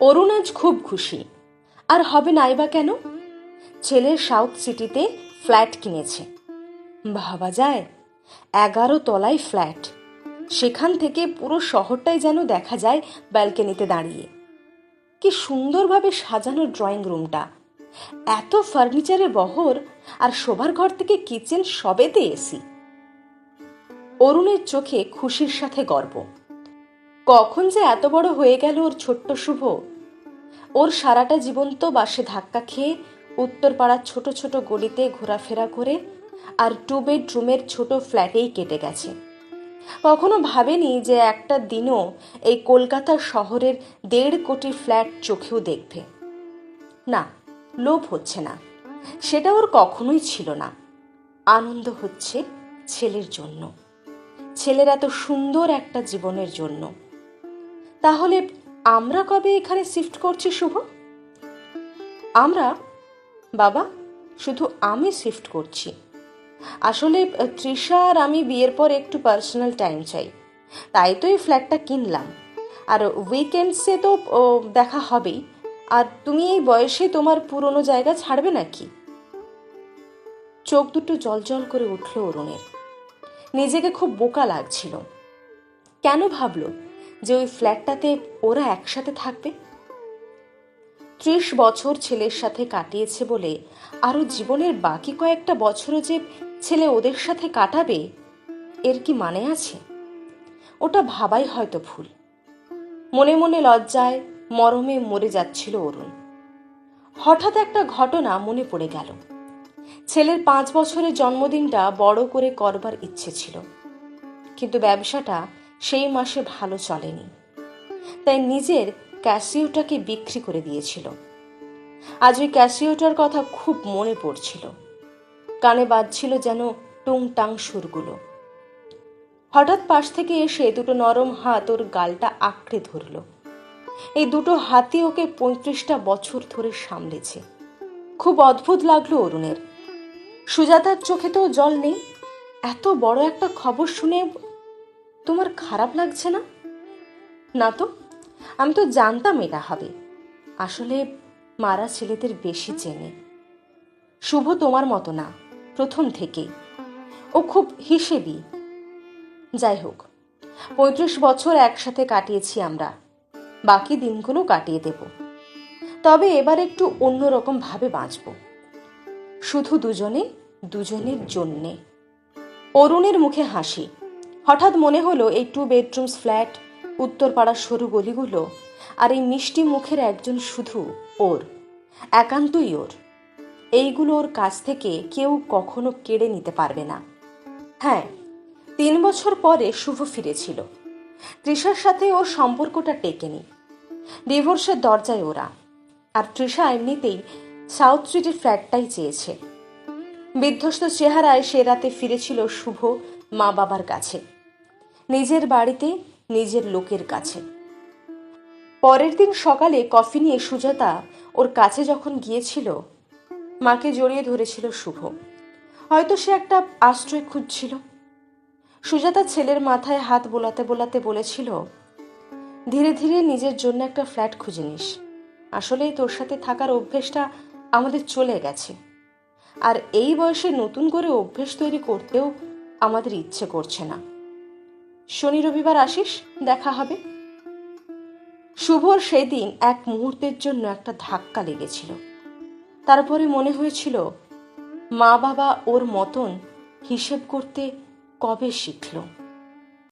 অরুণ আজ খুব খুশি। আর হবে নাই বা কেন? ছেলের সাউথ সিটিতে ফ্ল্যাট কিনেছে। ভাবা যায়, 11 তলায় ফ্ল্যাট। সেখান থেকে পুরো শহরটাই যেন দেখা যায় ব্যালকনিতে দাঁড়িয়ে। কি সুন্দরভাবে সাজানো ড্রয়িং রুমটা, এত ফার্নিচারে বহর, আর শোবার ঘর থেকে কিচেন সবেতে এসি। অরুণের চোখে খুশির সাথে গর্ব। কখন যে এত বড় হয়ে গেল ওর ছোট্ট শুভ। ওর সারাটা জীবন তো বাসে ধাক্কা খেয়ে উত্তরপাড়ার ছোট ছোট গলিতে ঘোরাফেরা করে আর 2 বেডরুমের ছোট ফ্ল্যাটেই কেটে গেছে। কখনো ভাবেনি যে একটা দিনও এই কলকাতা শহরের 1.5 কোটি ফ্ল্যাট চোখেও দেখবে। না, লোভ হচ্ছে না, সেটা ওর কখনোই ছিল না। আনন্দ হচ্ছে ছেলের জন্য, ছেলের এত সুন্দর একটা জীবনের জন্য। তাহলে আমরা কবে এখানে শিফট করছি শুভ? আমরা? বাবা, শুধু আমি শিফট করছি। আসলে তৃষা আর আমি বিয়ের পর একটু পার্সোনাল টাইম চাই, তাই তো এই ফ্ল্যাটটা কিনলাম। আর উইকেন্ডসে তো দেখা হবেই। আর তুমি এই বয়সে তোমার পুরনো জায়গা ছাড়বে নাকি? চোখ দুটো জলজল করে উঠল অরুণের। নিজেকে খুব বোকা লাগছিল। কেন ভাবলো যে ওই ফ্ল্যাটটাতে ওরা একসাথে থাকবে? 30 বছর ছেলের সাথে কাটিয়েছে বলে আরো জীবনের বাকি কয়েকটা বছরও যে ছেলে ওদের সাথে কাটাবে, এর কি মানে আছে? ওটা ভাবাই হয়তো ভুল। মনে মনে লজ্জায় মরমে মরে যাচ্ছিল অরুণ। হঠাৎ একটা ঘটনা মনে পড়ে গেল। ছেলের 5 বছরের জন্মদিনটা বড় করে করবার ইচ্ছে ছিল, কিন্তু ব্যবসাটা সেই মাসে ভালো চলেনি, তাই নিজের ক্যাসিওটাকে বিক্রি করে দিয়েছিল। আজ ওই ক্যাসিওটার কথা খুব মনে পড়ছিল। কানে বাজছিল যেন টুংটাং সুরগুলো। হঠাৎ পাশ থেকে এসে দুটো নরম হাত ওর গালটা আঁকড়ে ধরল। এই দুটো হাতই ওকে 35টা বছর ধরে সামলেছে। খুব অদ্ভুত লাগলো অরুণের। সুজাতার চোখে তো জল নেই। এত বড় একটা খবর শুনে তোমার খারাপ লাগছে না? না তো, আমি তো জানতাম এটা হবে। আসলে মারা ছেলেদের বেশি চেনে। শুভ তোমার মতো না, প্রথম থেকেই ও খুব হিসেবি। যাই হোক, 35 বছর একসাথে কাটিয়েছি আমরা, বাকি দিনগুলো কাটিয়ে দেব। তবে এবার একটু অন্যরকম ভাবে বাঁচব, শুধু দুজনে, দুজনের জন্যে। অরুণের মুখে হাসি। হঠাৎ মনে হলো এই 2 বেডরুমস ফ্ল্যাট, উত্তরপাড়ার সরু গলিগুলো, আর এই মিষ্টি মুখের একজন শুধু ওর, একান্তই ওর। এইগুলো ওর কাছ থেকে কেউ কখনো কেড়ে নিতে পারবে না। হ্যাঁ, 3 বছর পরে শুভ ফিরেছিল। তৃষার সাথে ওর সম্পর্কটা টেকেনি। ডিভোর্সের দরজায় ওরা। আর তৃষা এমনিতেই সাউথ স্ট্রিটের ফ্ল্যাটটাই চেয়েছে। বিধ্বস্ত চেহারায় সে রাতে ফিরেছিল শুভ মা বাবার কাছে, নিজের বাড়িতে, নিজের লোকের কাছে। পরের দিন সকালে কফি নিয়ে সুজাতা ওর কাছে যখন গিয়েছিল, মাকে জড়িয়ে ধরেছিল শুভ। হয়তো সে একটা আশ্রয় খুঁজছিল। সুজাতা ছেলের মাথায় হাত বোলাতে বোলাতে বলেছিল, ধীরে ধীরে নিজের জন্য একটা ফ্ল্যাট খুঁজে নিস। আসলেই তোর সাথে থাকার অভ্যেসটা আমাদের চলে গেছে, আর এই বয়সে নতুন করে অভ্যেস তৈরি করতেও আমাদের ইচ্ছে করছে না। শনি রবিবার আসিস, দেখা হবে। শুভর সেদিন এক মুহূর্তের জন্য একটা ধাক্কা লেগেছিল। তারপরে মনে হয়েছিল মা বাবা ওর মতন হিসেব করতে কবে শিখল।